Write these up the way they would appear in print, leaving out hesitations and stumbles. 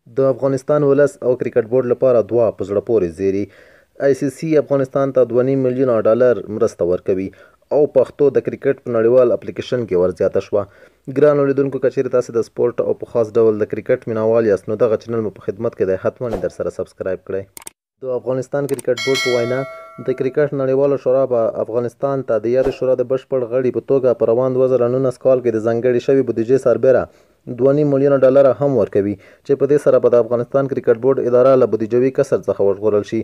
د افغانستان ولس او کرکټ بورډ لپاره دوه په زړه پورې زیري. ICC افغانستان ته $2.5 میلیونه مرسته ورکوي او پښتو د کرکټ په نړیوال اپلیکیشن کې ورزیاته شوه. ګرانو لیدونکو، که چیرې تاسې د سپورټ او په خاص ډول د کرکټ مینوال یاست، نو دغه چینل مو په خدمت کې دی، حتما یې درسره سبسکرایب کړئ. د افغانستان کرکټ بورډ په وینا، د کرکټ نړیواله شورا به افغانستان ته د یادې شورا د بشپړ غړي په توګه په روان 2019 کال کې د ځانګړې شوې بودیجې سربیره $2.5 میلیونه هم ورکوي، چې په دې سره به د افغانستان کرکټ بورډ اداره له بودیجوي کسر څخه وژغورل شي.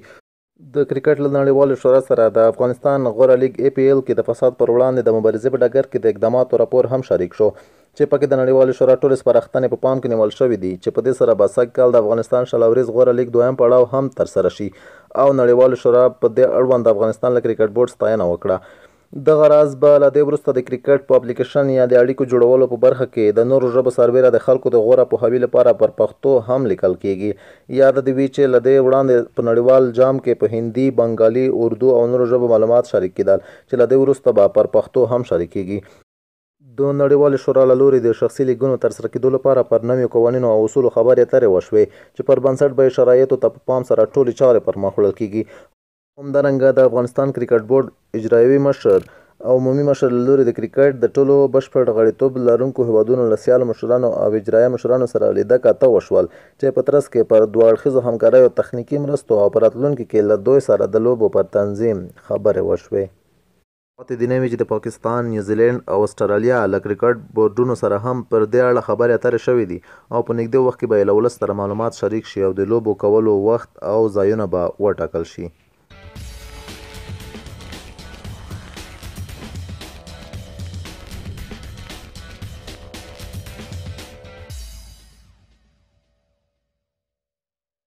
د کرکټ له نړیوالې شورا سره د افغانستان غوره لیګ APL کې د فساد پر وړاندې د مبارزې په ډګر کې د اقداماتو راپور هم شریک شو، چې پکې د نړیوالې شورا ټولې سپارښتنې په پام کې نیول شوې دي، چې په دې سره به سږ کال د افغانستان شل غوره لیګ دویم پړاو هم ترسره شي. او نړیوالې شورا په دې اړوند د افغانستان له کرکټ بورډ ستاینه وکړه. دغه راز به له دې وروسته د کرکټ په اپلیکیشن یا د اړیکو جوړولو په برخه کې د نورو ژبو سربیره د خلکو د غوره پوهاوي لپاره پر پښتو هم لیکل کیږي. یاد دې وي چې له دې وړاندې په نړیوال جام کې په هندي، بنګالي، اردو او نورو ژبو معلومات شریک کېدل، چې له دې وروسته به پر پښتو هم شریکېږي. د نړیوالې شورا له لوري د شخصي لیګونو ترسره کېدو لپاره پر نویو قوانینو او اصولو خبرې اترې وشوې، چې پر بنسټ به یې شرایطو ته په پام سره ټولې چارې پر مخ وړل کېږي. همدارنګه د افغانستان کرکټ بورډ اجرایوي مشر او عمومي مشر له لوري د کرکټ د ټولو بشپړ غړیتوب لرونکو هیوادونو له سیالو مشرانو او اجرایه مشرانو سره لیده کاته وشول، چې په ترڅ کې پر دوه اړخیزو همکاریو، تخنیکي مرستو او په راتلونکي کې له دوی سره د لوبو پر تنظیم خبرې وشوې. پاتې دې نه وي چې د پاکستان، نیوزیلینډ او اسټرالیا له کرکټ بورډونو سره هم پر دې اړه خبرې اترې شوې دي، او په نږدې وخت کې به یې له ولس سره معلومات شریک شي او د لوبو کولو وخت او ځایونه به وټاکل شي.